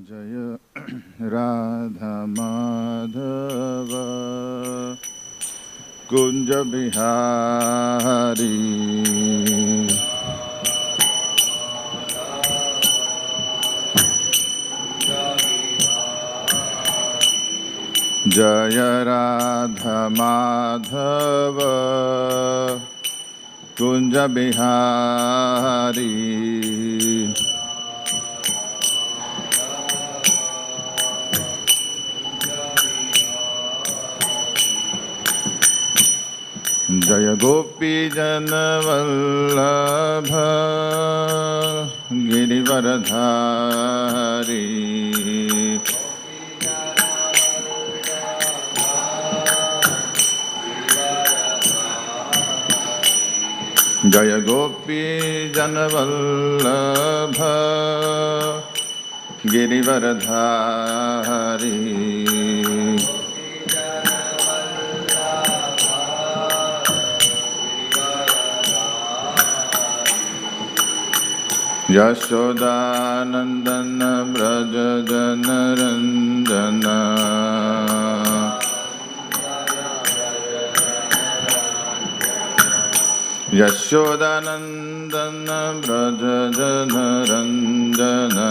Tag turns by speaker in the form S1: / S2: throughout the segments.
S1: Jaya Radha Madhava Kunja Bihari Jaya Radha Madhava Kunja Bihari Jaya Gopi Jana Vallabha Girivaradhari Jaya Gopi Jana Vallabha Girivaradhari Yashoda Nandana Braja Jana Ranjana Yashoda Nandana Braja Jana Ranjana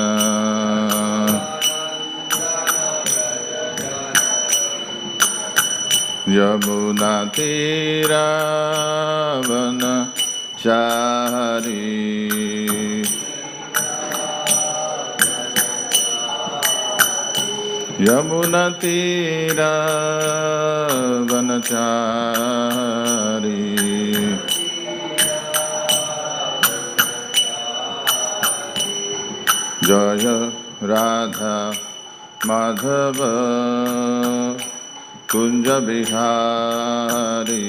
S1: Yamuna Tira Vana Chari Yamuna Tira Vanachari Jaya Radha Madhava Kunja Bihari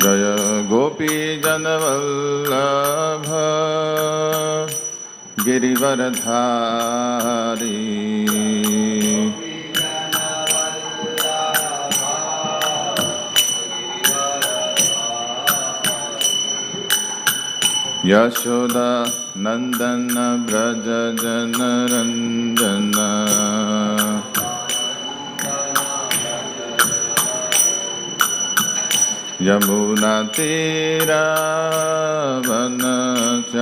S1: Jaya Gopi Jana Vallabha Girivaradhari Yashoda Nandana Braja Jana Ranjana Yamuna Tira Vanachari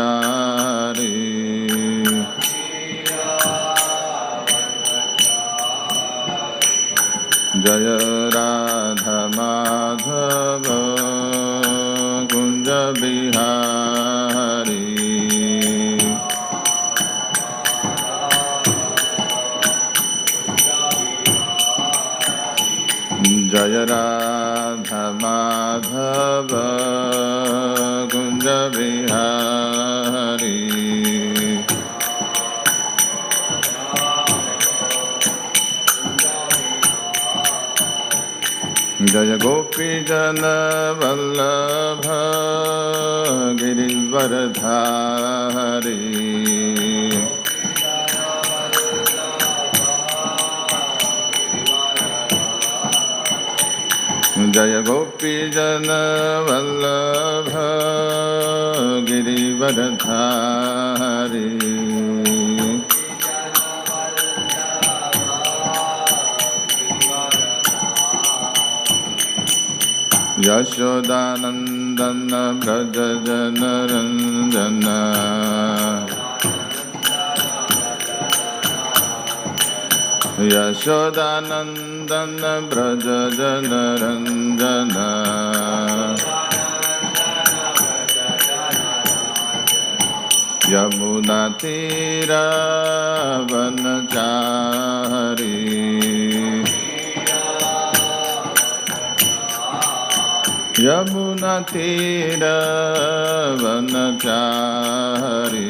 S1: Jaya Radha Madhava Kunja Bihari Jaya Radha Madhava Kunja Bihari Jaya Gopi Jana Vallabha Girivaradhari Jaya Gopi Jana Vallabha Girivaradhari Yashoda Nandana Braja Jana Ranjana Yashoda Nandana Braja Jana Ranjana Yamuna Tira Vanachari Yamuna Tira Vanachari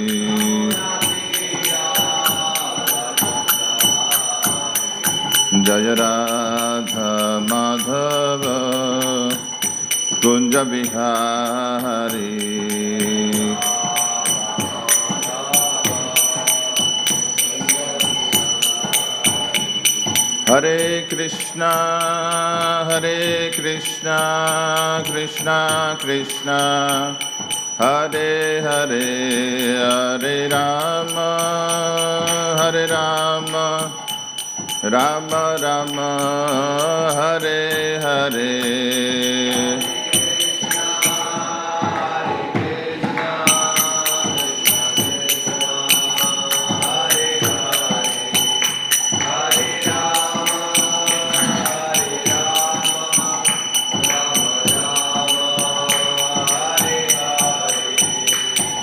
S1: Jaya Radha Madhava Kunja Bihari Hare Hare Krishna, Krishna Krishna, Hare Hare, Hare Rama, Rama Rama, Hare Hare.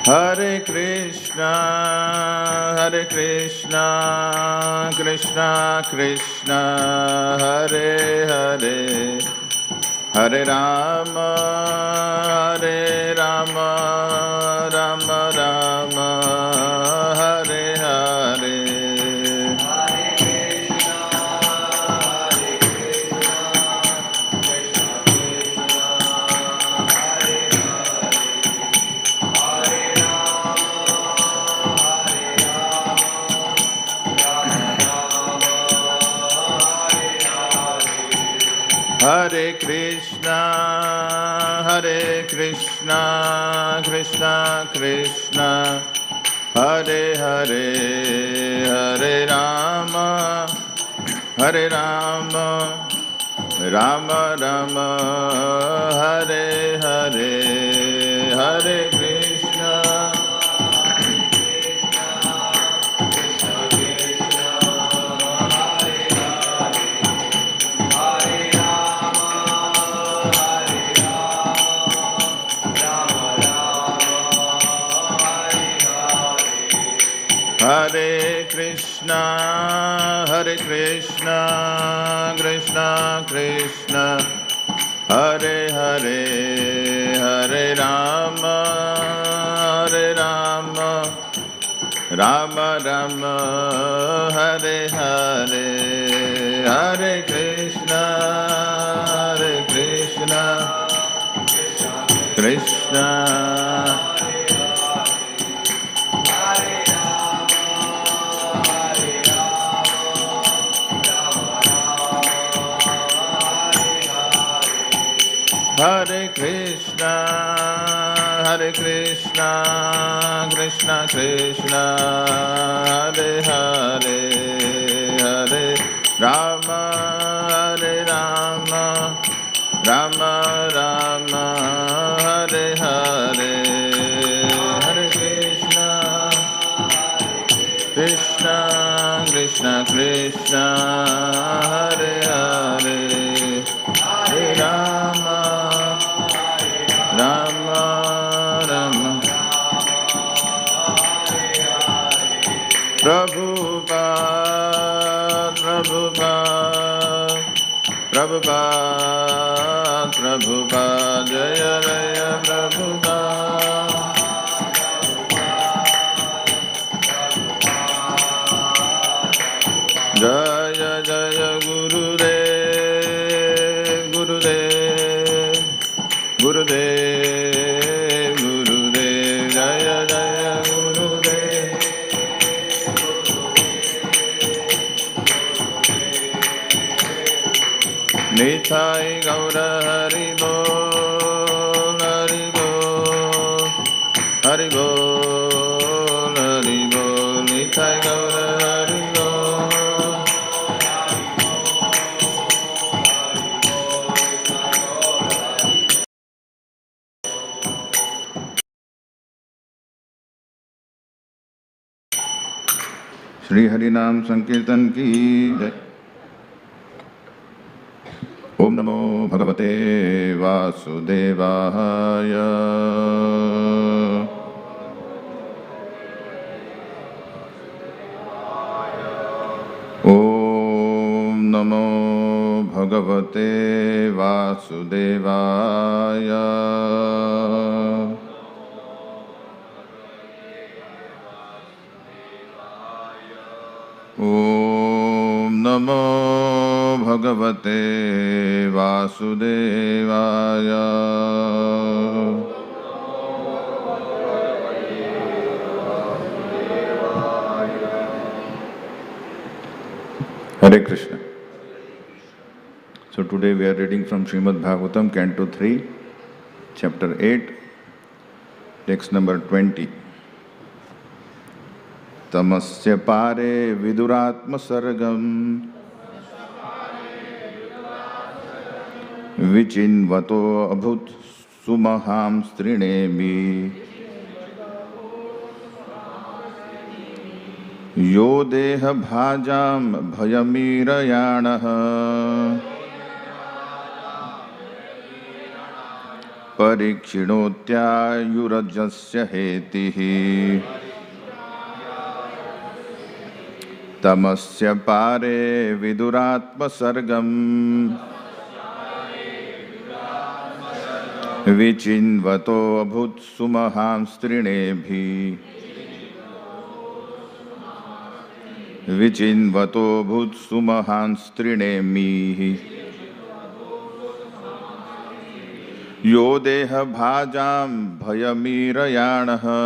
S1: Hare Krishna, Krishna Krishna, Hare Hare, Hare Rama, Rama Rama, Hare Hare. Hare Krishna, Krishna Krishna, Hare Hare, Hare Rama, Rama Rama, Hare Hare, Hare Krishna. Hare Krishna, Krishna Krishna, Hare Hare, Hare Rama, Rama Rama, Hare Hare, Hare Krishna, Krishna. Hare Krishna, Krishna Krishna, Hare Hare, Hare Rama, Rama Rama, Hare Hare, Hare Krishna, Krishna Krishna, Hare Hare, Hare Rama, Rama Prabhupada, Jaya Jaya Prabhupada. Jaya Jaya Gurudev, Jaya Jaya Gurudev. Nitai Gaura Hari Bol, Hari Bol, Nitai Gaura Hari Bol. Shri Harinam Sankirtan ki jai. Om Namo Bhagavate Vasudevaya. Om Namo Bhagavate Vasudevaya. Om Namo Bhagavate Vasudevaya. Hare Krishna. So today we are reading from Srimad Bhagavatam, Canto 3, Chapter 8, text number 20. Tamasya pare viduratma sargam vichinvato abhut sumaham strinemi yo deha bhajam bhayamirayanaha parikshinotyayurajasya hetihi tamasya pare viduratma sargam vichinvato abhut sumaham strinebhi vichinvato abhut sumaham strinemihi yo deha bhajam bhayamirayanaha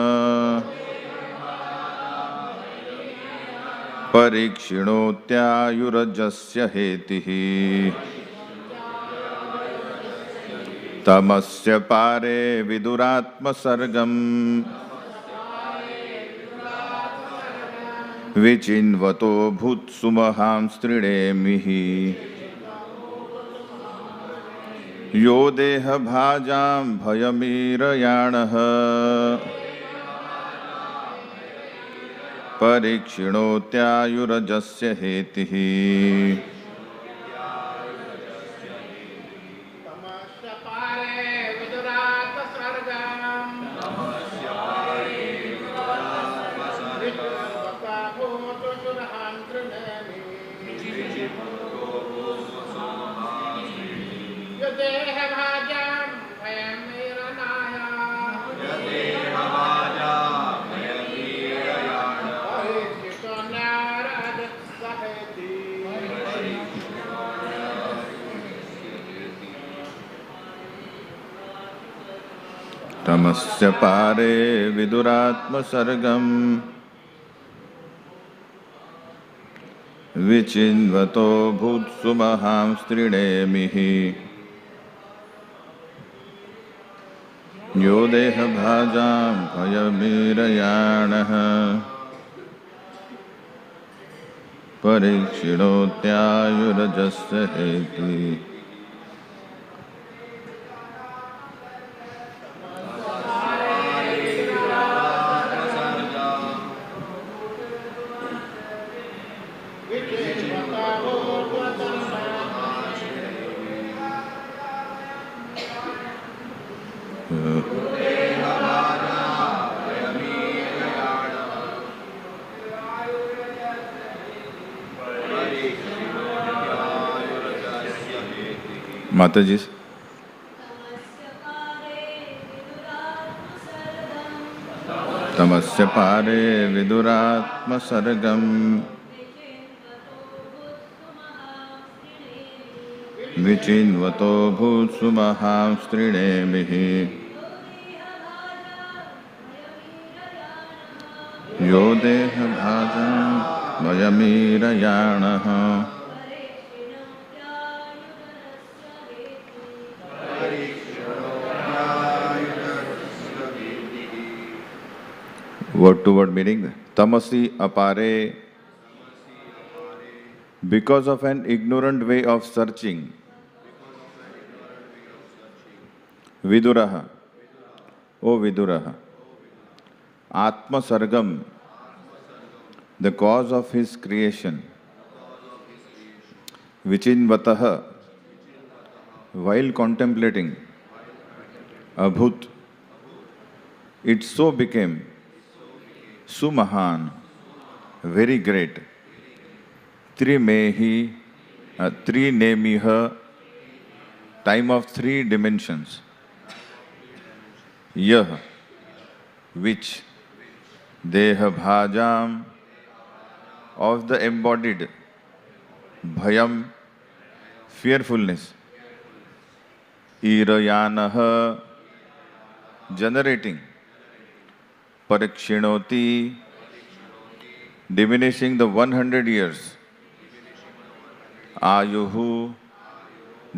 S1: parikshinotyayurajasya hetihi tamasya pare viduratma sargam vichinvato bhut sumaham strinemihi yo deha bhajam bhayamirayanaha parikshinotyayurajasya hetihi tamasya pare viduratma sargam vichinvato bhut sumaham strinemihi yo deha bhajam bhayamirayanaha parikshinotyayurajasya hetihi Mataji. Tamasya pare viduratma sargam vichinvato bhut sumaham strinemihi yo deha bhajam vayamirayanaha Word to word meaning. Tamasi apare, because of an ignorant way of searching. Viduraha, O Viduraha. Atma Sargam, the cause of his creation. Vichinvataha, while contemplating. Abhut, it so became. Sumahan, very great. Trimehi, Trinemiha, time of three dimensions. Yah, which. Deha bhajam, of the embodied. Bhayam, fearfulness. Irayanaha, generating. Parikshinoti, diminishing the 100 years. Ayuhu,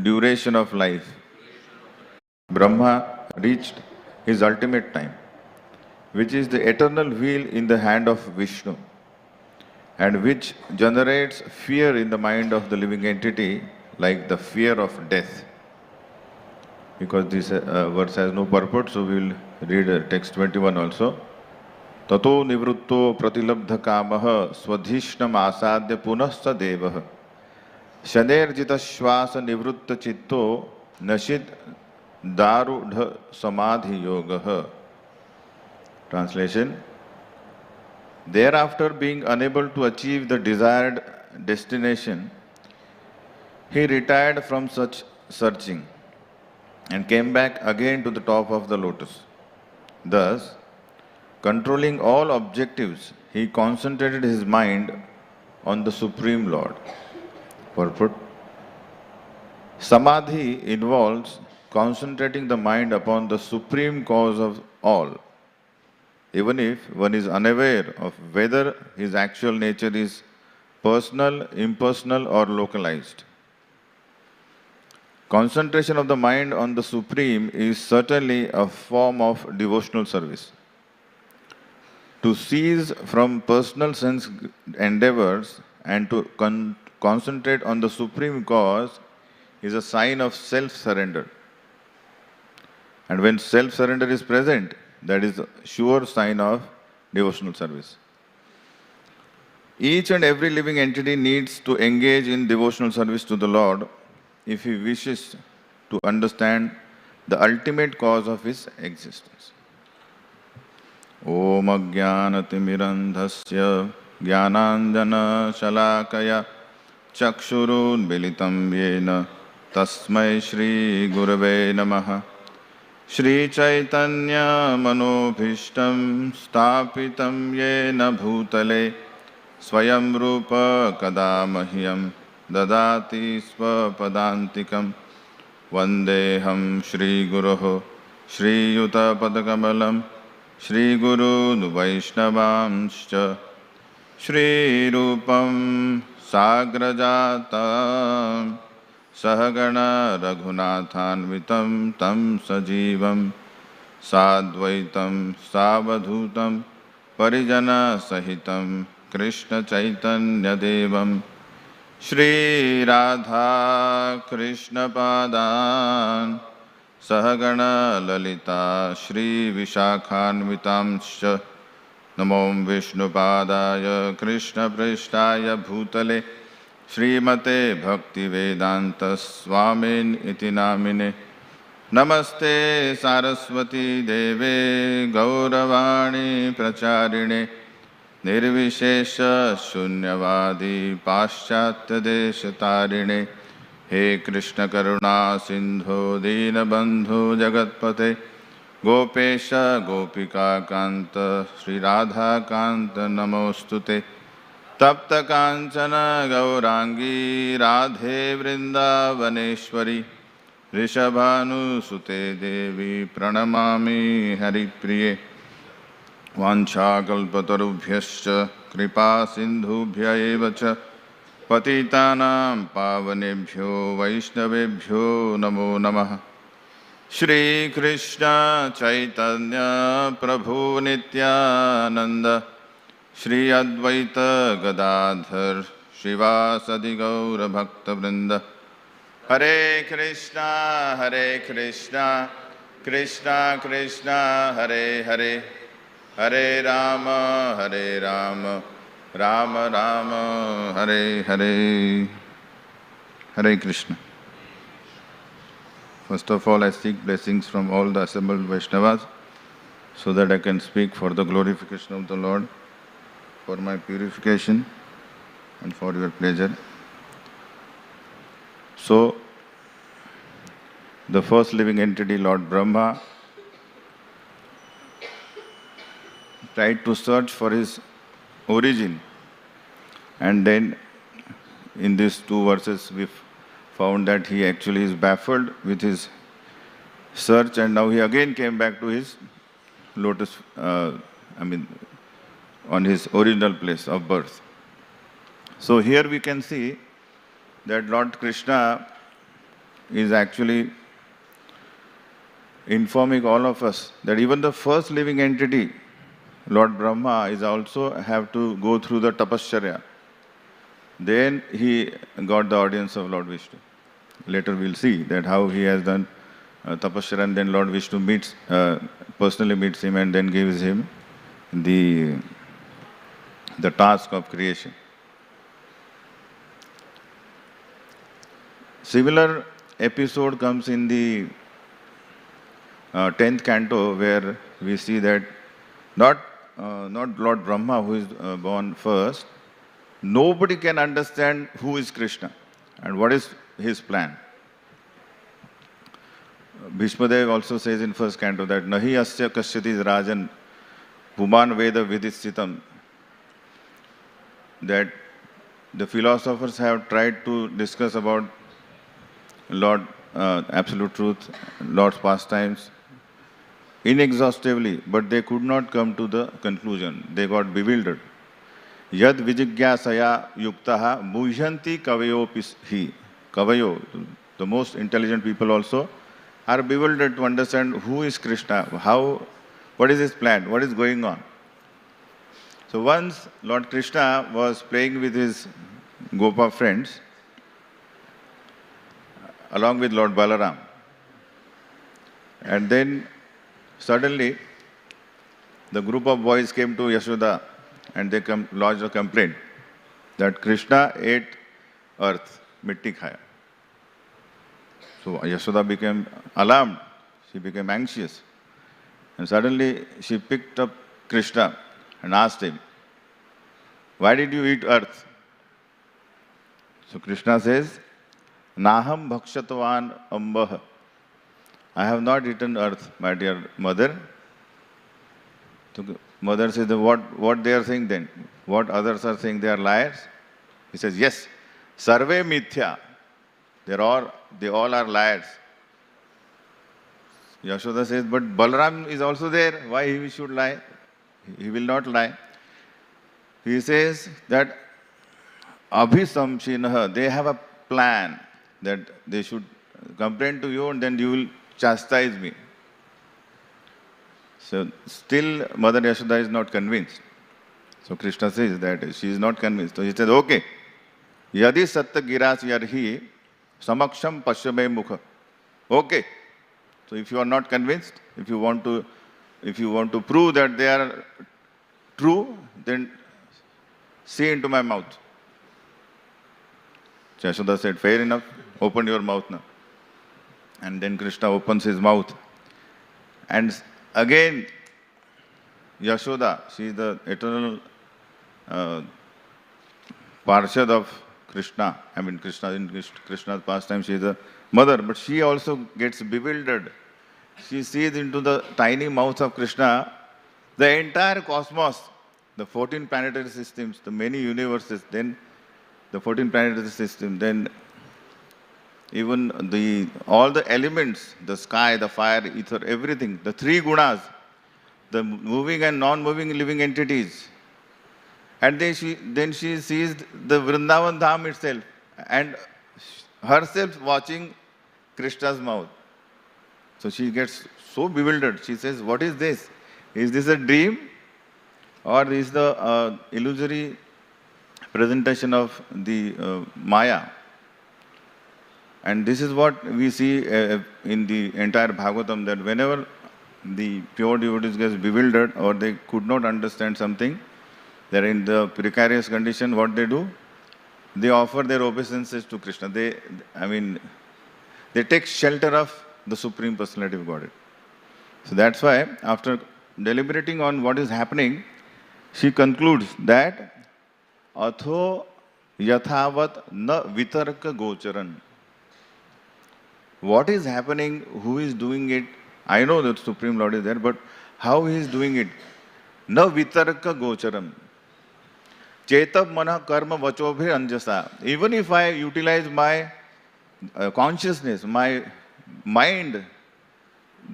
S1: duration of life, Brahma reached his ultimate time, which is the eternal wheel in the hand of Vishnu, and which generates fear in the mind of the living entity, like the fear of death. Because this verse has no purport, so we will read text 21 also. Tato nivrutto pratilabdha kamaha swadhishnam asadya punahsa devah shanerjita shwasa nivrutta chitto nashid darudha samadhi yogah. Translation: thereafter, being unable to achieve the desired destination, he retired from such searching and came back again to the top of the lotus. Thus, controlling all objectives, he concentrated his mind on the Supreme Lord. Purport: Samadhi involves concentrating the mind upon the supreme cause of all, even if one is unaware of whether his actual nature is personal, impersonal, or localized. Concentration of the mind on the Supreme is certainly a form of devotional service. To cease from personal sense endeavors and to concentrate on the Supreme Cause is a sign of self-surrender. And when self-surrender is present, that is a sure sign of devotional service. Each and every living entity needs to engage in devotional service to the Lord if he wishes to understand the ultimate cause of his existence. Om Ajnanatimirandhasya Jnananjana Shalakaya Chakshurun Militam Yena Tasmai Shri Gurave Namaha. Shri Chaitanya Manobhishtam Stapitam Yena Bhutale Swayam Rupa Kadamahyam Dadati Swapadantikam Vandeham Shri Guruho Shri Yuta Padakamalam Shri Guru Vaishnavamscha Shri Rupam Sagrajatam Sahagana Raghunathanvitam Tam Sajivam Sadvaitam Savadhutam Parijana Sahitam Krishna Chaitanya Devam Shri Radha Krishna Padan Sahagana Lalita Shri Vishakhanvitamscha Namo Vishnu Padaya Krishna Prishtaya Bhutale Srimate Bhakti Vedanta Swamin Iti Namine Namaste Saraswati Deve Gauravani Pracharine Nirvishesha Shunyavadi Paschatya Deshatarine He Krishna Karuna Sindho Dinabandhu Jagatpate Gopesha Gopika Kanta Sri Radha Kanta Namostute Tapta Kanchana Gaurangi Radhe Vrindavaneshwari Rishabhanu Sute Devi Pranamami Haripriye Vanchakalpatarubhyascha Kripa Sindhubhya evacha Patitanam Pavanebhyo Vaishnavebhyo Namo Namaha. Shri Krishna Chaitanya Prabhu Nityananda Shri Advaita Gadadhar Shivasadi Gaura Bhakta Vrinda Hare Krishna Krishna Krishna Hare Hare Hare Rama Rama Rama Hare Hare. Hare Krishna. First of all, I seek blessings from all the assembled Vaishnavas so that I can speak for the glorification of the Lord, for my purification and for your pleasure. So, the first living entity, Lord Brahma, tried to search for his origin, and then in these two verses we found that he actually is baffled with his search, and now he again came back to his lotus, on his original place of birth. So here we can see that Lord Krishna is actually informing all of us that even the first living entity, Lord Brahma, is also have to go through the tapasya. Then he got the audience of Lord Vishnu. Later we'll see that how he has done tapasya, and then Lord Vishnu personally meets him and then gives him the task of creation. Similar episode comes in the 10th canto, where we see that not Lord Brahma who is born first. Nobody can understand who is Krishna and what is his plan. Bhishmadev also says in first canto that Nahi asya kasyati rajan puman veda vidisitam, that the philosophers have tried to discuss about Lord Absolute Truth, Lord's pastimes inexhaustively, but they could not come to the conclusion. They got bewildered. Yad vijigyasaya yuktaha muhyanti kavayopi. Kavayo, the most intelligent people also, are bewildered to understand who is Krishna, what is his plan, what is going on. So once Lord Krishna was playing with his Gopa friends, along with Lord Balaram, and then suddenly the group of boys came to Yashoda and they lodged a complaint that Krishna ate earth, mitti khaya. So Yashoda became alarmed, she became anxious, and suddenly she picked up Krishna and asked him, "Why did you eat earth?" So Krishna says, "Naham bhakshatavan ambah." I have not eaten earth, my dear mother. So mother says, what they are saying then? What others are saying, they are liars? He says, yes, sarve mithya. They all are liars. Yashoda says, but Balaram is also there. Why he should lie? He will not lie. He says that abhisamshinaha, they have a plan that they should complain to you and then you will chastise me. So still Mother Yashoda is not convinced. So Krishna says that she is not convinced. So he says, okay, yadi satta giras yarhi samaksham pashyame mukha. Okay. So if you are not convinced, if you want to prove that they are true, then see into my mouth. So Yashoda said, fair enough, open your mouth now. And then Krishna opens his mouth. And again, Yashoda, she is the eternal Parshad of Krishna. I mean, Krishna's pastime, she is the mother, but she also gets bewildered. She sees into the tiny mouth of Krishna the entire cosmos, the 14 planetary systems, the many universes, then the 14 planetary systems, then even all the elements, the sky, the fire, ether, everything, the three gunas, the moving and non-moving living entities. And then she sees the Vrindavan Dham itself and herself watching Krishna's mouth. So she gets so bewildered. She says, what is this? Is this a dream? Or is the illusory presentation of the Maya? And this is what we see in the entire Bhagavatam, that whenever the pure devotees get bewildered or they could not understand something, they are in the precarious condition, what they do? They offer their obeisances to Krishna. They take shelter of the Supreme Personality of Godhead. So that's why, after deliberating on what is happening, she concludes that Atho yathavat na vitarka gocharan. What is happening, who is doing it? I know that Supreme Lord is there, but how he is doing it? Na vitarka gocharam. Chetab mana karma vachobhir anjasa. Even if I utilize my consciousness, my mind,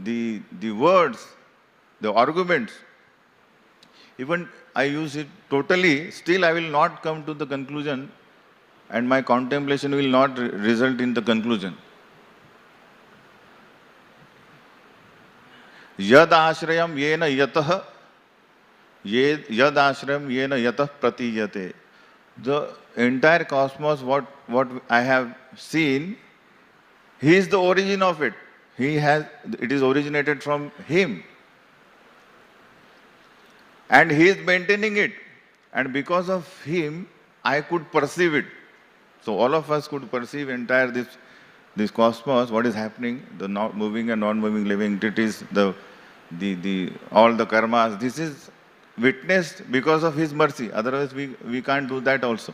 S1: the words, the arguments, even I use it totally, still I will not come to the conclusion and my contemplation will not result in the conclusion. Yad ashrayam yena yatah, yad ashrayam yena yatah pratiyate. The entire cosmos, what I have seen, he is the origin of it. It is originated from him. And he is maintaining it. And because of him, I could perceive it. So all of us could perceive entire this cosmos, what is happening, the moving and non-moving living entities, all the karmas. This is witnessed because of his mercy. Otherwise, we can't do that also.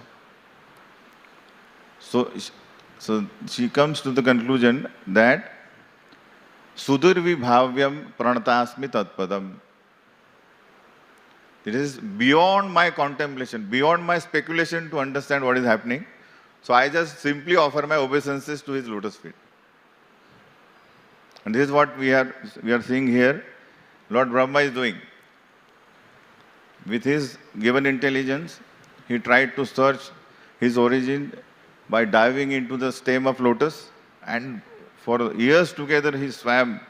S1: So she comes to the conclusion that Sudurvi bhavyam pranatasmi tatpadam. It is beyond my contemplation, beyond my speculation to understand what is happening. So I just simply offer my obeisances to his lotus feet. And this is what we are seeing here. Lord Brahma is doing. With his given intelligence, he tried to search his origin by diving into the stem of lotus, and for years together he swam.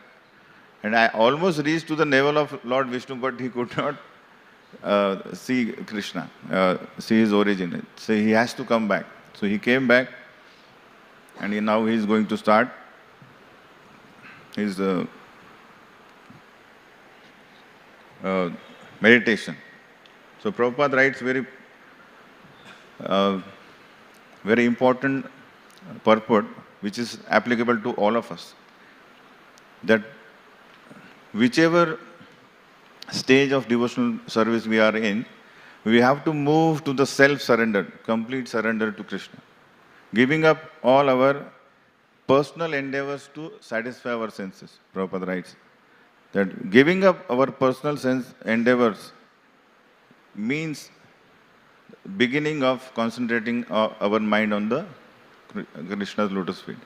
S1: And I almost reached to the navel of Lord Vishnu, but he could not see Krishna, see his origin. So he has to come back. So he came back, and now he is going to start his meditation. So Prabhupada writes very important purport, which is applicable to all of us. That whichever stage of devotional service we are in, we have to move to the self-surrender, complete surrender to Krishna. Giving up all our personal endeavors to satisfy our senses. Prabhupada writes that giving up our personal sense endeavors means beginning of concentrating our mind on the Krishna's lotus feet.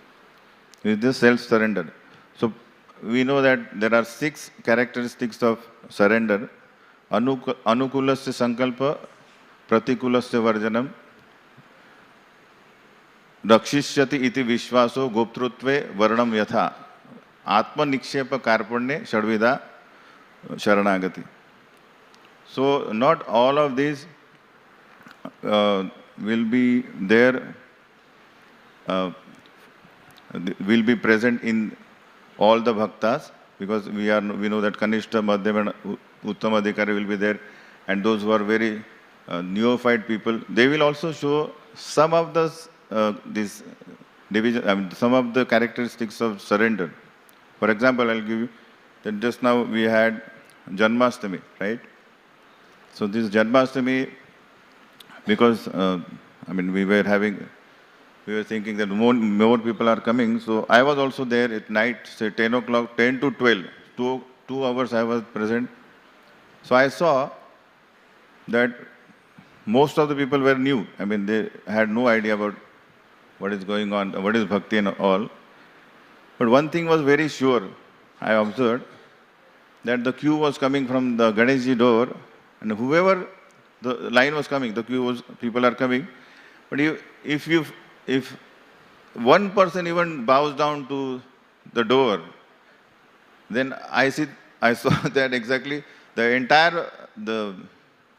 S1: It is the self-surrender. So we know that there are 6 characteristics of surrender. Anukulasya sankalpa, pratikulasya varjanam, rakshishyati iti vishvaso goptrutve varnam yatha, atma nikshepa karpanye shadvida sharanagati. So not all of these will be there, will be present in all the bhaktas, because we know that Kanishta, Madhyama and Uttama Adhikari will be there, and those who are very neophyte people, they will also show some of this division, some of the characteristics of surrender. For example, I'll give you that just now we had Janmashtami, right? So this Janmashtami, because we were thinking that more people are coming. So I was also there at night, say 10 o'clock, 10 to 12, 2 hours I was present. So I saw that most of the people were new. They had no idea about what is going on, what is bhakti and all. But one thing was very sure, I observed, that the queue was coming from the Ganeshji door, and whoever the line was coming, people are coming. But if one person even bows down to the door, then I saw that exactly the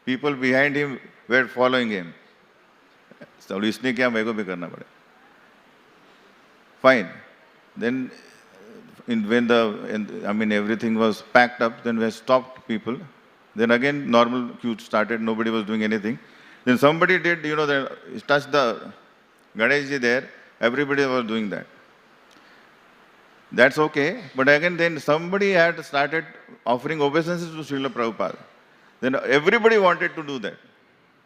S1: people behind him were following him. So इसने क्या मेरे को भी करना पड़े. Fine. Then when everything was packed up, then we stopped people. Then again normal queue started. Nobody was doing anything. Then somebody did, touch the Ganeshji there. Everybody was doing that. That's okay. But again, then somebody had started offering obeisances to Srila Prabhupada. Then everybody wanted to do that.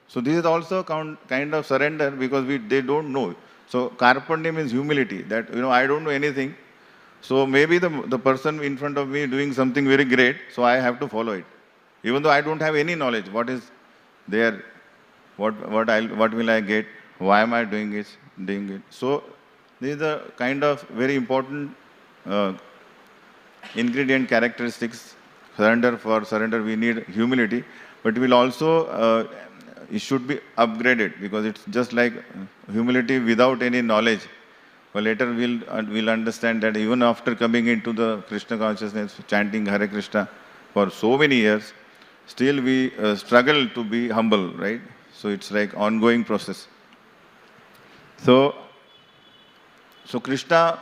S1: So this is also kind of surrender, because they don't know. So Karpanya means humility, that I don't know anything. So maybe the person in front of me doing something very great, so I have to follow it. Even though I don't have any knowledge, what is there, what will I get, why am I doing it? So this is a kind of very important ingredient characteristics. For surrender we need humility, but will also it should be upgraded, because it's just like humility without any knowledge. But later we'll understand that even after coming into the Krishna consciousness, chanting Hare Krishna for so many years, still we struggle to be humble, right? So it's like ongoing process. So Krishna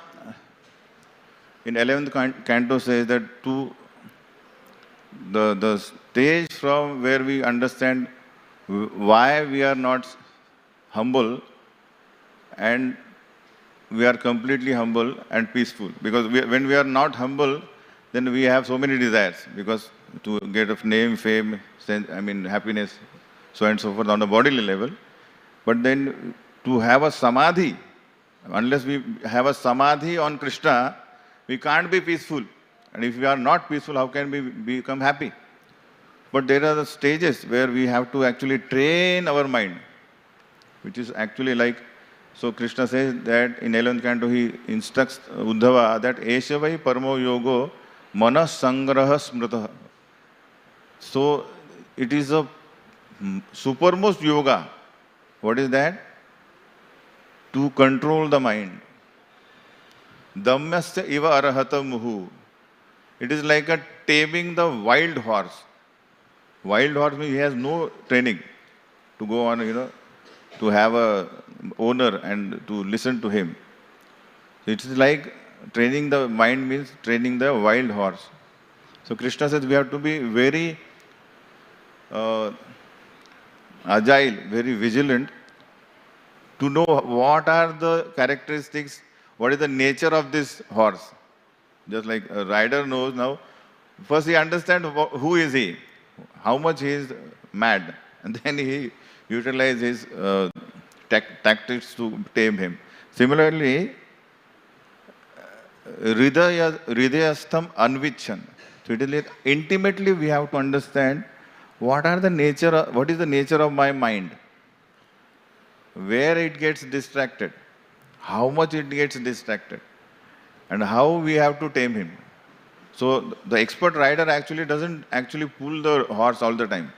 S1: in 11th canto says that the stage from where we understand why we are not humble and we are completely humble and peaceful. Because when we are not humble, then we have so many desires. Because to get of name, fame, happiness, so and so forth on the bodily level. But then to have a samadhi, unless we have a samadhi on Krishna, we can't be peaceful. And if we are not peaceful, how can we become happy? But there are the stages where we have to actually train our mind, which is actually like, so Krishna says that in 11th canto he instructs Uddhava that Eshavai Paramo Yogo Manas Sangraha Smritaha. So it is a supermost yoga. What is that? To control the mind. Dhammyasya iva arahata muhu. It is like a taming the wild horse. Wild horse means he has no training to go on, to have a owner and to listen to him. So it is like training the mind means training the wild horse. So Krishna says we have to be very agile, very vigilant to know what are the characteristics, what is the nature of this horse. Just like a rider knows now, first he understands who is he, how much he is mad, and then he utilizes his tactics to tame him. Similarly, hridayastham anvichan. So it is like intimately we have to understand what is the nature of my mind, where it gets distracted, how much it gets distracted, and how we have to tame him. So the expert rider actually doesn't pull the horse all the time.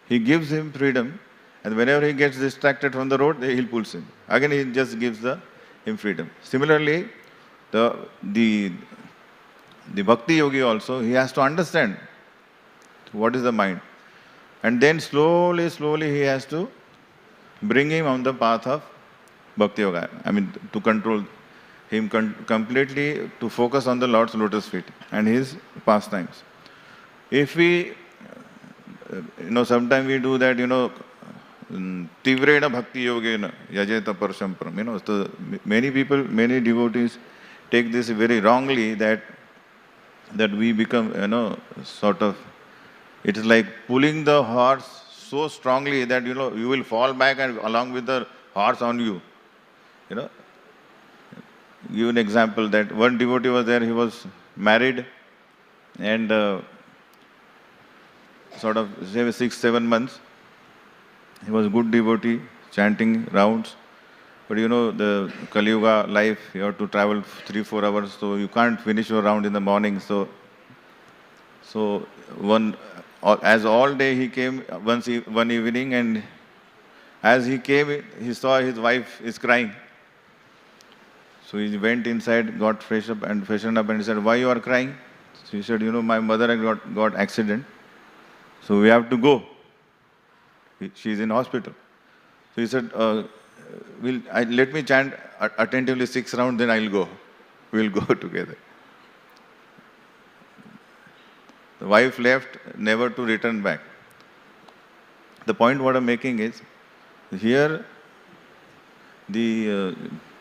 S1: He gives him freedom, and whenever he gets distracted from the road, he pulls him. Again, he just gives him freedom. Similarly, the bhakti yogi also, he has to understand what is the mind. And then slowly he has to bring him on the path of bhakti yoga. To control him completely, to focus on the Lord's lotus feet and his pastimes. If we, sometimes we do that, tivrena bhakti yogena yajeta parshampram. So many people, many devotees take this very wrongly that we become, sort of, it is like pulling the horse so strongly that, you will fall back and along with the horse on you. Give an example that one devotee was there, he was married and sort of 6-7 months. He was a good devotee, chanting rounds. But the Kali Yuga life, you have to travel 3-4 hours, so you can't finish your round in the morning. So as all day he came one evening, and as he came, he saw his wife is crying. So he went inside, got freshened up and he said, "Why you are crying?" So he said, "My mother got accident. So we have to go. She is in hospital." So he said, let me chant attentively 6 rounds, then I'll go. We'll go together. The wife left, never to return back. The point what I'm making is, here the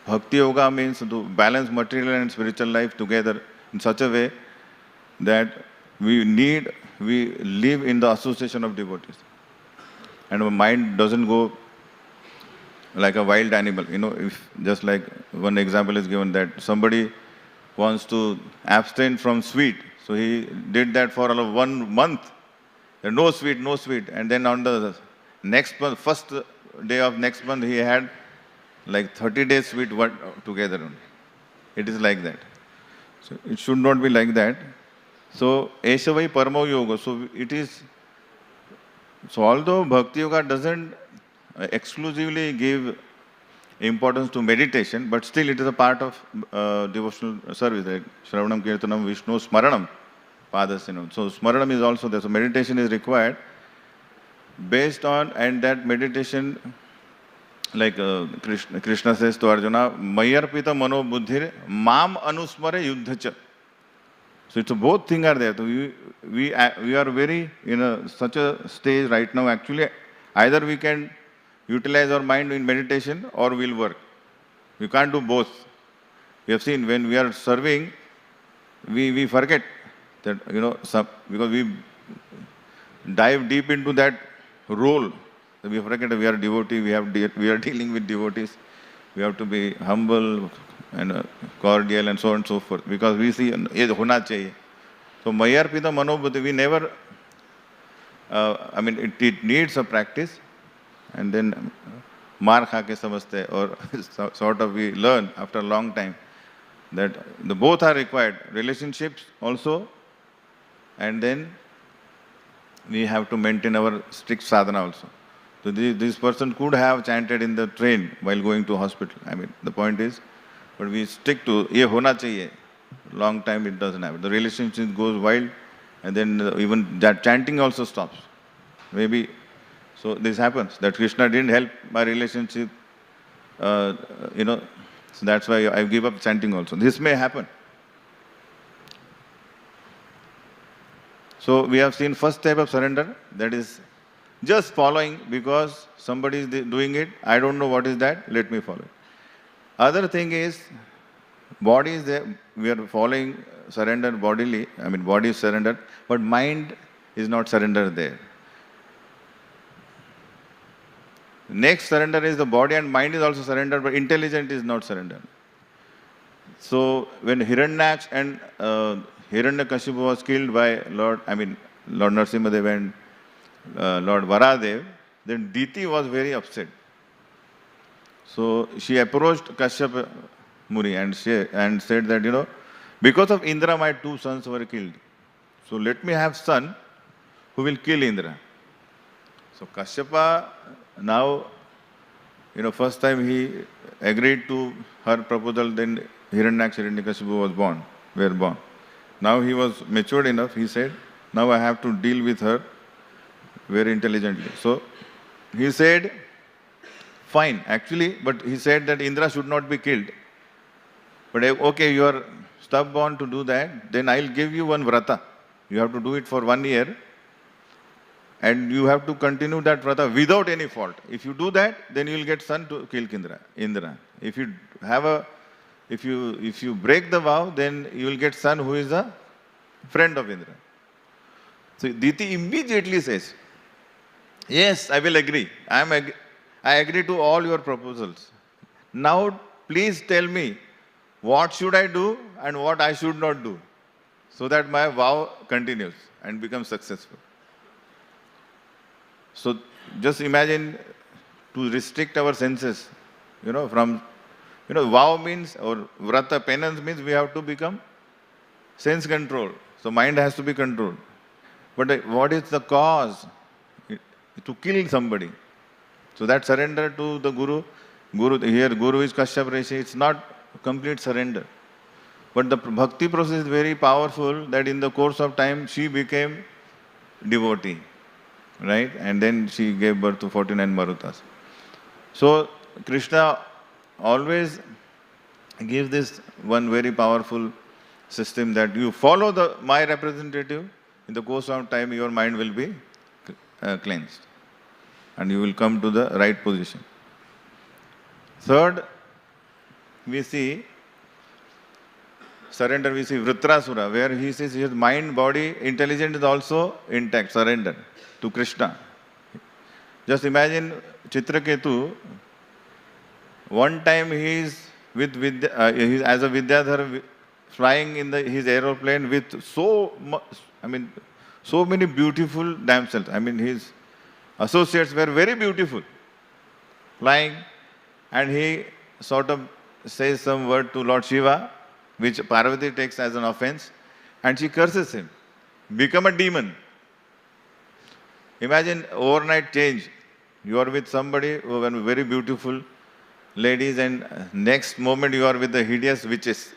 S1: Bhakti Yoga means to balance material and spiritual life together in such a way that we live in the association of devotees. And our mind doesn't go like a wild animal. If just like one example is given that somebody wants to abstain from sweet. So he did that for 1 month. No sweet. And then on the next month, first day of next month, he had like 30 days sweet together only. It is like that. So it should not be like that. So Eshavai Paramo Yoga. So although Bhakti Yoga doesn't exclusively give importance to meditation, but still it is a part of devotional service, like Shravanam, Kirtanam, Vishnu, Smaranam, Padasyanam. So Smaranam is also there. So meditation is required based on, and that meditation, like Krishna says to Arjuna, Mayarpita Mano Buddhir, Mam Anusmare Yuddhacha. So it's both things are there. So we are very in such a stage right now. Actually, either we can utilize our mind in meditation or we'll work. We can't do both. We have seen when we are serving, we forget that, because we dive deep into that role. We forget that we are devotee, we are dealing with devotees. We have to be humble and cordial and so on and so forth. Because we see, ye hona chahiye. So Mayarpita Manobuddhi, we never, it needs a practice. And then maar kha ke samajhte, or sort of we learn after a long time that the both are required. Relationships also, and then we have to maintain our strict sadhana also. So this person could have chanted in the train while going to hospital. The point is, but we stick to ye hona chahiye. Long time it doesn't happen. The relationship goes wild, and then even that chanting also stops. Maybe, so this happens, that Krishna didn't help my relationship, so that's why I give up chanting also. This may happen. So we have seen first type of surrender, that is just following because somebody is doing it. I don't know what is that, let me follow it. Other thing is, body is there, we are following surrender bodily, body is surrendered, but mind is not surrendered there. Next surrender is the body and mind is also surrendered, but intelligence is not surrendered. So when Hiranyaksh and Hiranyakashipu was killed by Lord Narasimhadev and Lord Varadev, then Diti was very upset. So she approached Kashyap Muni and said that, because of Indra my two sons were killed. So let me have son who will kill Indra. So Kashyapa now, first time he agreed to her proposal, then Hiranyaksh, Hiranyakashipu were born. Now he was matured enough, he said, now I have to deal with her very intelligently. So he said, fine, actually, but he said that Indra should not be killed. But okay, you are stubborn to do that, then I'll give you one vrata. You have to do it for 1 year. And you have to continue that vrata without any fault. If you do that, then you will get son to kill Indra. If you break the vow, then you will get son who is a friend of Indra. So Diti immediately says, yes, I will agree. I agree to all your proposals. Now please tell me what should I do and what I should not do, so that my vow continues and becomes successful. So just imagine, to restrict our senses, vow means, or vrata, penance means we have to become sense control. So mind has to be controlled. But what is the cause? To kill somebody. So that surrender to the Guru is Kashyap Rishi, it's not complete surrender. But the bhakti process is very powerful, that in the course of time she became devotee. Right? And then she gave birth to 49 Marutas. So Krishna always gives this one very powerful system, that you follow my representative, in the course of time your mind will be cleansed and you will come to the right position. Third, we see surrender, we see Vritrasura, where he says his mind, body, intelligence is also intact, surrender to Krishna. Just imagine Chitraketu, one time he is as a Vidyadhar flying in his aeroplane with so many beautiful damsels. His associates were very beautiful, flying, and he sort of says some word to Lord Shiva, which Parvati takes as an offense, and she curses him, become a demon. Imagine overnight change. You are with somebody who is very beautiful, ladies, and next moment you are with the hideous witches.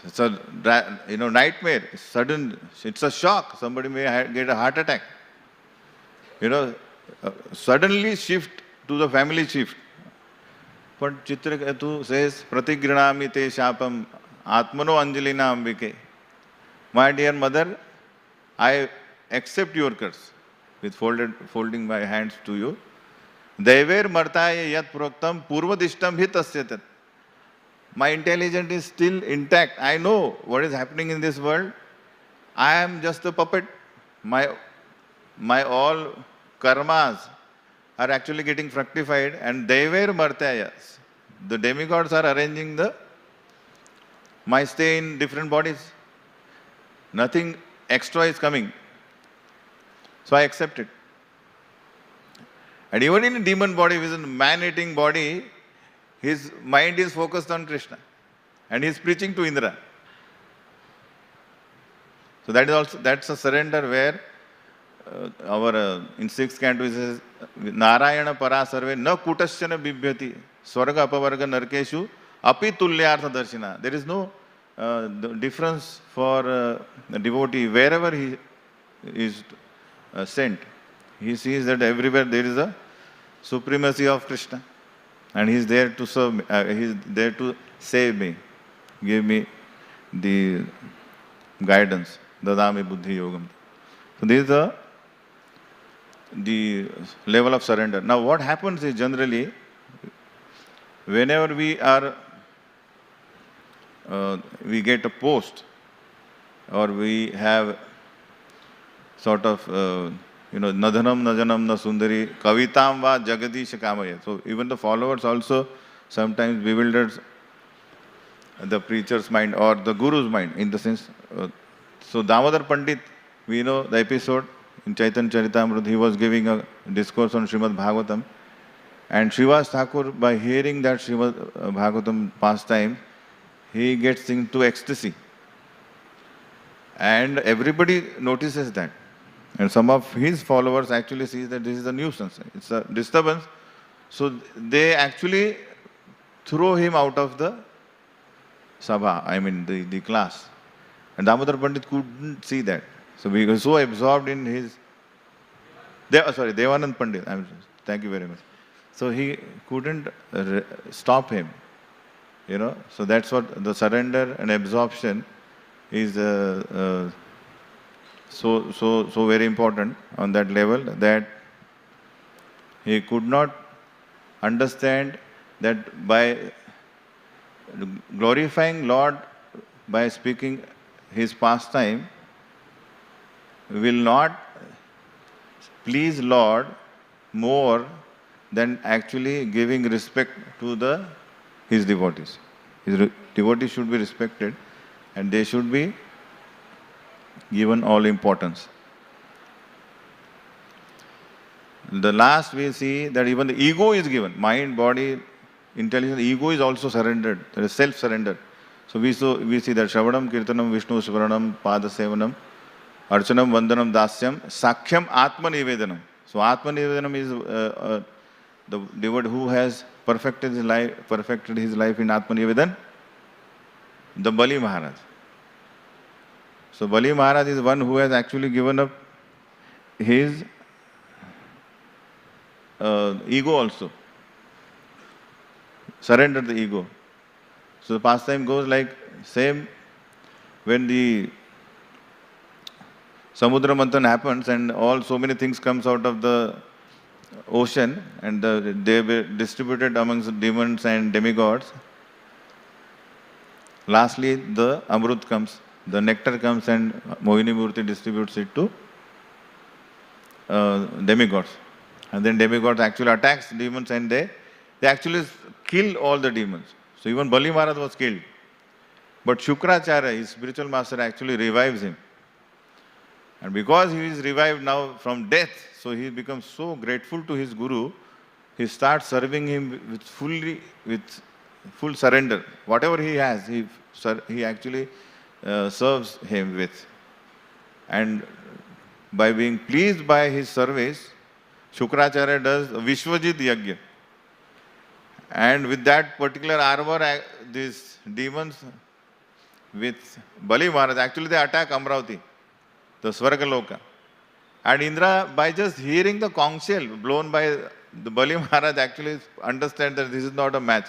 S1: It's a nightmare. Sudden, it's a shock. Somebody may get a heart attack. Suddenly shift to the family chief. But Chitraketu says, Pratigrinami te shapam atmano anjalina ambike. My dear mother, I accept your curse with folding my hands to you. Dever martaya yat proktam purvadishtam hitasyatat. My intelligence is still intact. I know what is happening in this world. I am just a puppet. My all karmas are actually getting fructified, and Dever martayas. The demigods are arranging my stay in different bodies. Nothing extra is coming. So I accept it. And even in a demon body, which is a man-eating body, his mind is focused on Krishna. And he is preaching to Indra. So that's a surrender where in 6th canto it says, Narayana para sarve na kutasyana bibhyati swarga apavarga narkeshu api tulyartha darshina. There is no difference for a devotee wherever he is sent. He sees that everywhere there is a supremacy of Krishna, and he is there to serve me. He is there to save me, give me the guidance. Dadami buddhi yogam. So this is the level of surrender. Now what happens is generally, whenever we get a post, or we have sort of Nadhanam Najanam na Sundari Kavitam va Jagadish Kamaya. So even the followers also sometimes bewilders the preacher's mind or the guru's mind, in the sense. So Damodar Pandit, we know the episode in Chaitanya Charitamrita, he was giving a discourse on Srimad Bhagavatam, and Srivas Thakur, by hearing that Srimad Bhagavatam pastime, he gets into ecstasy. And everybody notices that. And some of his followers actually see that this is a nuisance, it's a disturbance. So they actually throw him out of the sabha, the class. And Damodar Pandit couldn't see that. So he was so absorbed in his... Devanand Pandit. Thank you very much. So he couldn't stop him. So that's what the surrender and absorption is so very important on that level, that he could not understand that by glorifying Lord by speaking his pastime will not please Lord more than actually giving respect to his devotees. His devotees should be respected, and they should be given all importance. The last we see that even the ego is given. Mind, body, intelligence, ego is also surrendered. There is self-surrender. So we see that Shravanam, Kirtanam, Vishnu, Smaranam, Pada Sevanam, Archanam, Vandanam, Dasyam, Sakhyam, Atma Nivedanam. So Atma Nivedanam is the devotee who has perfected his life in Atma Nivedan, the Bali Maharaj. So Bali Maharaj is one who has actually given up his ego also. Surrendered the ego. So the pastime goes like same when the Samudra Manthan happens and so many things comes out of the ocean, and they were distributed amongst demons and demigods. Lastly, the Amrut comes, the nectar comes, and Mohini Murti distributes it to demigods. And then demigods actually attacks demons, and they actually kill all the demons. So even Bali Maharaj was killed. But Shukracharya, his spiritual master, actually revives him. And because he is revived now from death, so he becomes so grateful to his guru, he starts serving him with full surrender. Whatever he has, he actually serves him with. And by being pleased by his service, Shukracharya does Vishwajit Yagya. And with that particular armor, these demons with Bali Maharaj, actually they attack Amravati, the Swargaloka. And Indra, by just hearing the conch shell blown by the Bali Maharaj, actually understand that this is not a match.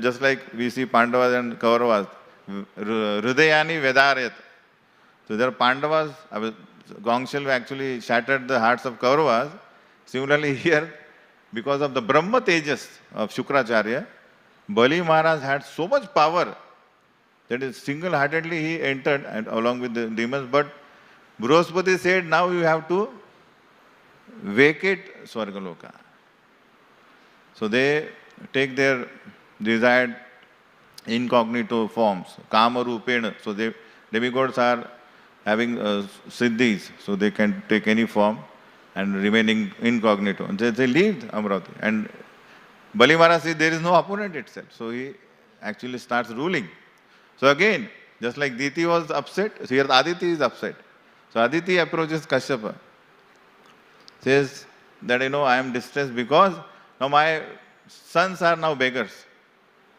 S1: Just like we see Pandavas and Kauravas, Hridayani Vedarayat. So there are Pandavas, conch shell actually shattered the hearts of Kauravas. Similarly here, because of the Brahma Tejas of Shukracharya, Bali Maharaj had so much power that is single-heartedly he entered and along with the demons. But Brihaspati said, now you have to vacate Swargaloka. So they take their desired incognito forms, Kama Rupena. So demigods are having siddhis, so they can take any form and remaining incognito. And they leave Amravati. And Bali Maharaj says there is no opponent itself. So he actually starts ruling. So again, just like Diti was upset, here Aditi is upset. So Aditi approaches Kashyapa, says that, I am distressed because now my sons are now beggars.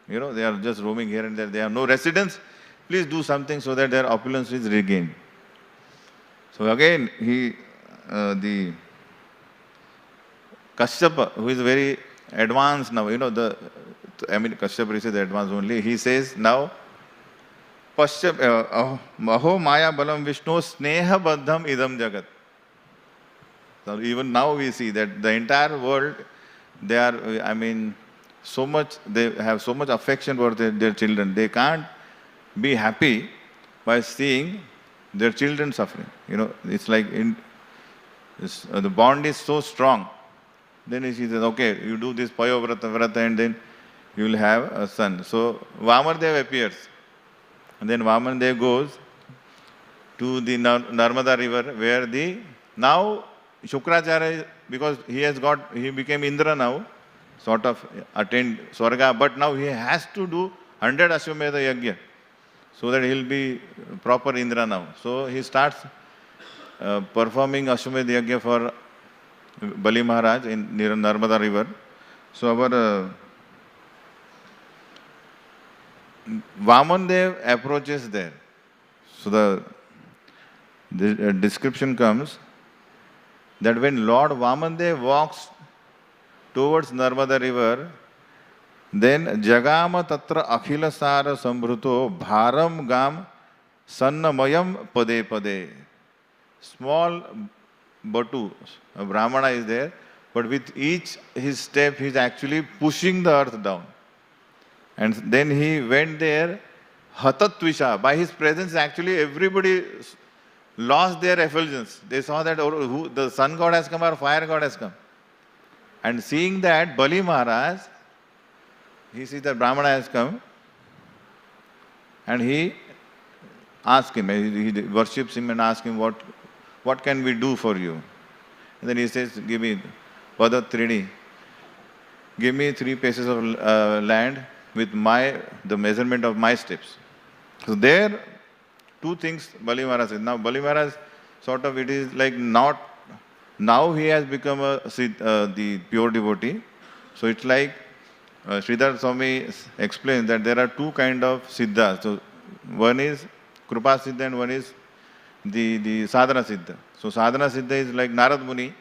S1: They are just roaming here and there. They have no residence. Please do something so that their opulence is regained. So again, the Kashyapa, who is very advanced now, Kashyapa is advanced only. He says now, Maho Maya Balam Vishnu Sneha Baddham Idam Jagat. So even now we see that the entire world, they are, they have so much affection for their children. They can't be happy by seeing their children suffering. It's like the bond is so strong. Then he says, okay, you do this Payovrata and then you will have a son. So Vamardev appears. And then Vamandev goes to the Narmada river where now Shukracharya, because he became Indra now, sort of attained Swarga, but now he has to do 100 Ashwamedha Yagya so that he will be proper Indra now. So he starts performing Ashwamedha Yagya for Bali Maharaj near Narmada river. So our Vamandev approaches there. So the description comes that when Lord Vamandev walks towards Narmada river, then Jagama Tatra Akhila Sara Sambhruto Bharam Gam Sannamayam Pade Pade. Small Batu, a Brahmana is there, but with each his step he is actually pushing the earth down. And then he went there, Hatatvisha. By his presence, actually everybody lost their effulgence. They saw that the sun god has come or fire god has come. And seeing that, Bali Maharaj, he sees that Brahmana has come, and he asks him, he worships him and asks him, what can we do for you? And then he says, give me Padat Trini, give me 3 pieces of land with the measurement of my steps. So there, 2 things Bali Maharaj says. Now Bali Maharaj, sort of it is like not, now he has become the pure devotee. So it's like Sridhar Swami explains that there are 2 kinds of siddhas. So one is Krupa Siddha and one is the Sadhana Siddha. So Sadhana Siddha is like Narad Muni,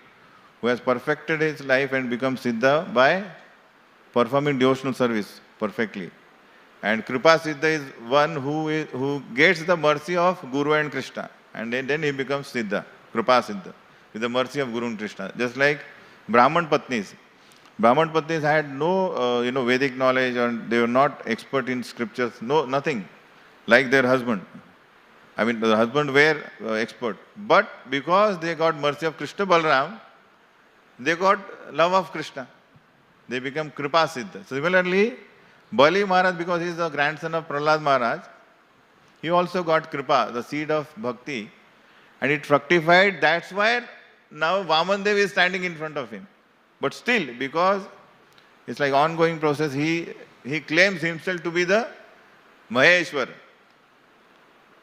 S1: who has perfected his life and become Siddha by performing devotional service perfectly. And Kripa Siddha is one who gets the mercy of Guru and Krishna. And then he becomes Siddha, Kripa Siddha, with the mercy of Guru and Krishna. Just like Brahman Patnis. Brahman Patnis had no Vedic knowledge, and they were not expert in scriptures, nothing, like their husband. The husband were expert. But because they got mercy of Krishna Balram, they got love of Krishna. They become Kripa Siddha. Similarly, Bali Maharaj, because he is the grandson of Prahlad Maharaj, he also got Kripa, the seed of Bhakti, and it fructified. That's why now Vamandev is standing in front of him. But still, because it's like ongoing process, he claims himself to be the Maheshwar.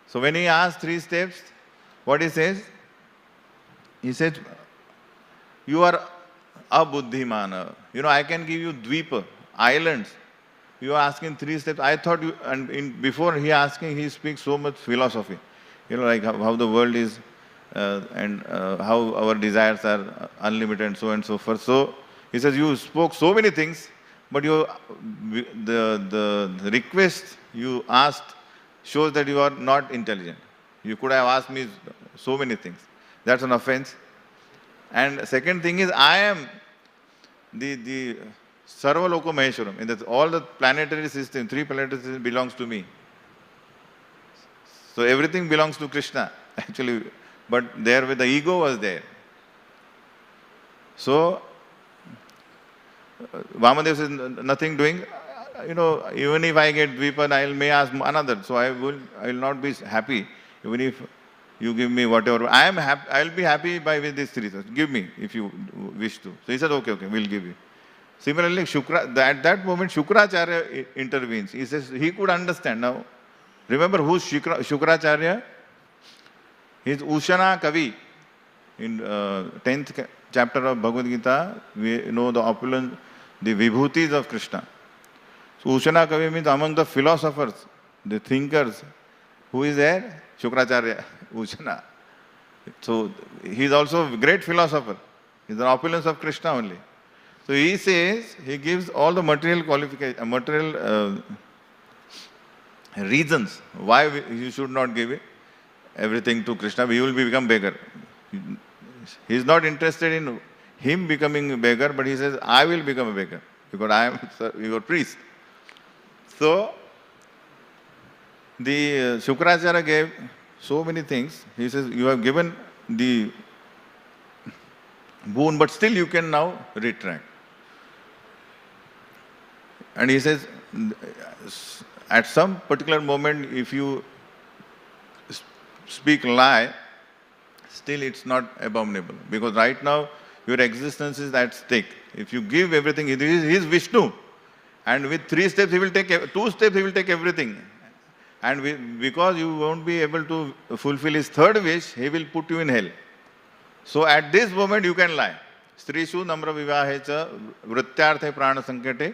S1: So when he asks 3 steps, what he says? He says, you are abuddhimana. I can give you dvipa, islands. You are asking 3 steps. I thought you, and before he asking, he speaks so much philosophy. Like how the world is and how our desires are unlimited and so on and so forth. So he says, you spoke so many things, but the request you asked shows that you are not intelligent. You could have asked me so many things. That's an offense. And second thing is, I am the Sarva Loko Maheshwaram. In that all the planetary system, 3 planetary systems belongs to me. So everything belongs to Krishna, actually. But there with the ego was there. So Vamadev says, nothing doing. Even if I get Dvipa, I may ask another. So I will not be happy, even if you give me whatever. I am happy. I will be happy with these 3 things. Give me if you wish to. So he said, okay, we'll give you. Similarly, at that moment, Shukracharya intervenes. He says he could understand. Now, remember who's Shukracharya? He's Ushana Kavi. In 10th chapter of Bhagavad Gita, we know the opulence, the vibhutis of Krishna. So Ushana Kavi means among the philosophers, the thinkers, who is there? Shukracharya, Ushana. So he is also a great philosopher. He is the opulence of Krishna only. So he says, he gives all the material qualification, material reasons why you should not give everything to Krishna. We will become beggar. He is not interested in him becoming a beggar, but he says, I will become a beggar because I am your priest. So the Shukracharya gave so many things. He says, you have given the boon, but still you can now retract. And he says, at some particular moment, if you speak lie, still it's not abominable. Because right now, your existence is at stake. If you give everything, he is Vishnu. And with 3 steps, 2 steps, he will take everything. And because you won't be able to fulfill his 3rd wish, he will put you in hell. So at this moment, you can lie. Strishu namra vivahecha vrityarthe prana sankate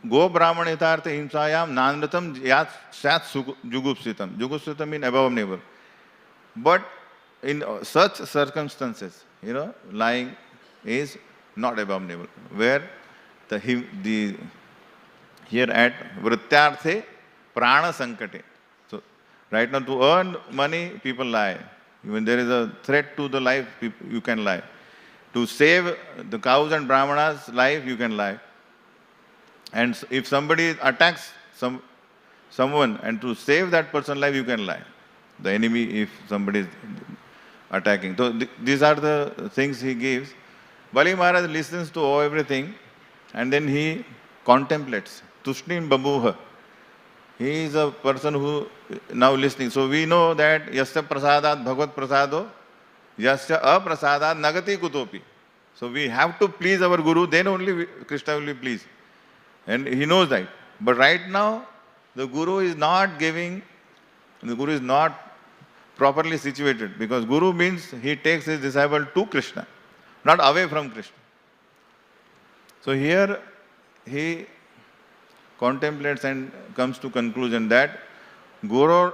S1: go brahman hitarthe himsayam nanratam yat sat jugupsitam. Jugupsitam means abominable. But in such circumstances, lying is not abominable. Where here at vrityarthe prana sankate. So right now to earn money, people lie. When there is a threat to the life, you can lie. To save the cows and brahmanas' life, you can lie. And if somebody attacks someone and to save that person's life, you can lie. The enemy, if somebody is attacking. So these are the things he gives. Bali Maharaj listens to everything and then he contemplates. Tushnin babuha. He is a person who now listening. So we know that yasya prasadat bhagavad prasado, yasya aprasadat nagati kutopi. So we have to please our Guru, then only Krishna will be pleased. And he knows that. But right now, the Guru is not giving, the Guru is not properly situated. Because Guru means he takes his disciple to Krishna, not away from Krishna. So here he contemplates and comes to conclusion that Guror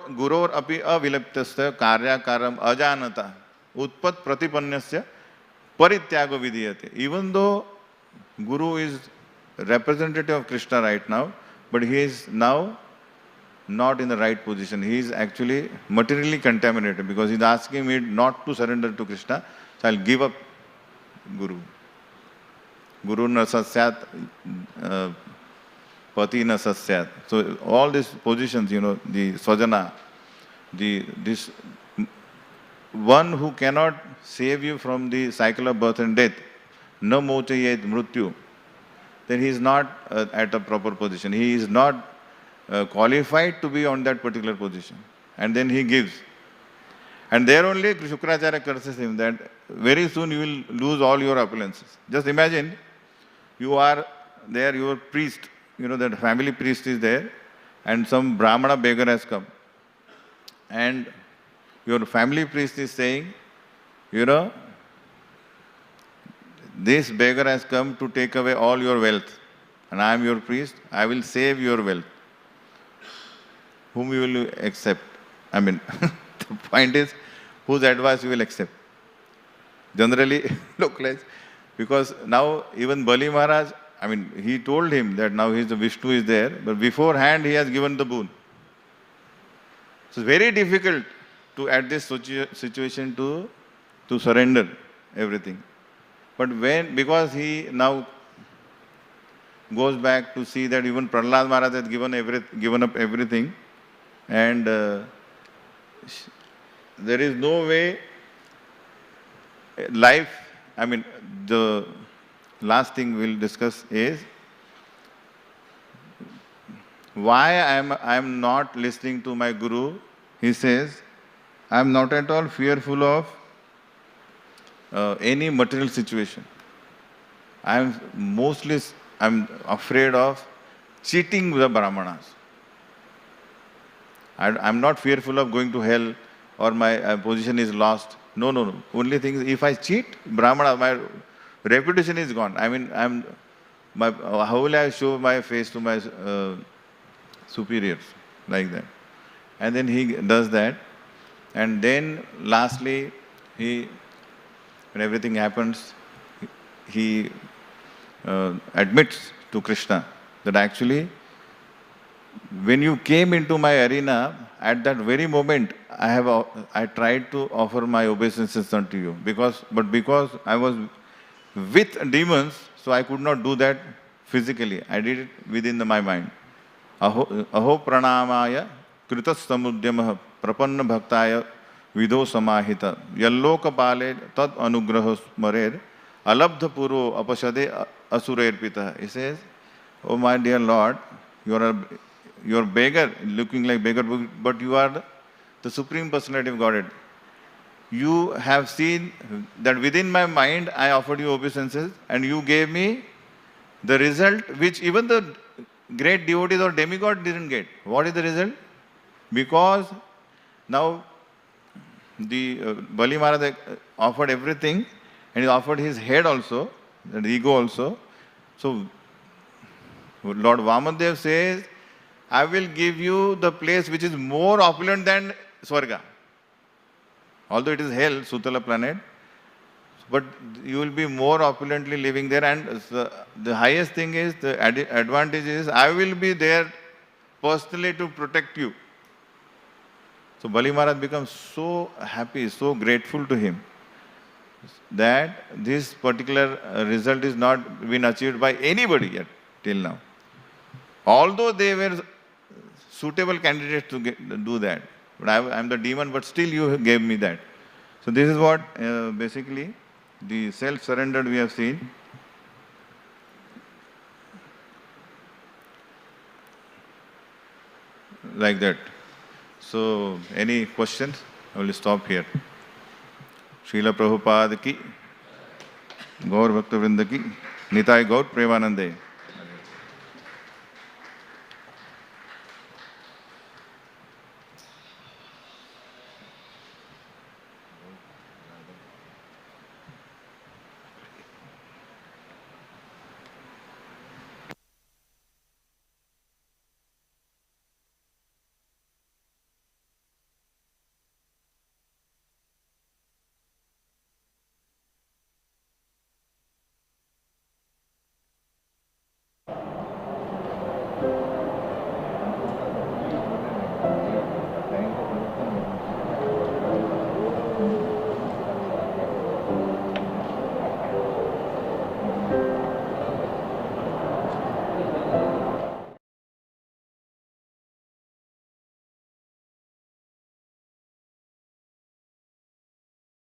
S1: api avilaptasya karyakaram ajanata utpat pratipannasya parityago vidiyate. Even though Guru is representative of Krishna right now, but he is now not in the right position. He is actually materially contaminated because he is asking me not to surrender to Krishna, so I will give up Guru. Guru na sasyat, pati na sasyat. So all these positions, the swajana, this one who cannot save you from the cycle of birth and death, na mochayet mrityu, then he is not at a proper position. He is not qualified to be on that particular position. And then he gives. And there only Shukracharya curses him that very soon you will lose all your opulences. Just imagine, you are there, your priest, that family priest is there, and some Brahmana beggar has come. And your family priest is saying, this beggar has come to take away all your wealth, and I am your priest, I will save your wealth. Whom you will accept? I mean, the point is, whose advice you will accept? Generally, localized. Because now even Bali Maharaj, I mean, he told him that now the Vishnu is there, but beforehand he has given the boon. So it's very difficult to at this situation to surrender everything. But because he now goes back to see that even Prahlad Maharaj has given up everything, and there is no way life, I mean, the last thing we'll discuss is why I am not listening to my Guru. He says, I am not at all fearful of any material situation. I'm afraid of cheating the Brahmanas. I'm not fearful of going to hell or my position is lost. No. Only thing is, if I cheat Brahmana, my reputation is gone. I mean, how will I show my face to my superiors like that? And then he does that. And then lastly, when everything happens, he admits to Krishna that actually, when you came into my arena, at that very moment, I tried to offer my obeisances unto you. Because I was with demons, so I could not do that physically. I did it within my mind. Aho pranamaya kritas samudyamah prapanna bhaktaya vidho samahita yalloka pale tad anugraha smarer alabdha puro apashade asurer pita. He says, oh my dear Lord, you are beggar, looking like beggar, but you are the Supreme Personality of Godhead. You have seen that within my mind I offered you obeisances and you gave me the result which even the great devotees or demigod didn't get. What is the result? Because now the Bali Maharaj offered everything and he offered his head also, the ego also. So Lord Vamadev says, I will give you the place which is more opulent than Swarga. Although it is hell, Sutala planet, but you will be more opulently living there. And the highest thing is, the advantage is, I will be there personally to protect you. So Bali Maharaj becomes so happy, so grateful to him that this particular result is not been achieved by anybody yet till now. Although they were suitable candidates to do that. But I am the demon, but still you gave me that. So this is what basically the self-surrendered we have seen. Like that. So any questions? I will stop here. Srila Prabhupada ki, Gaur Bhakta Vrinda ki, Nitai Gaur Premanande.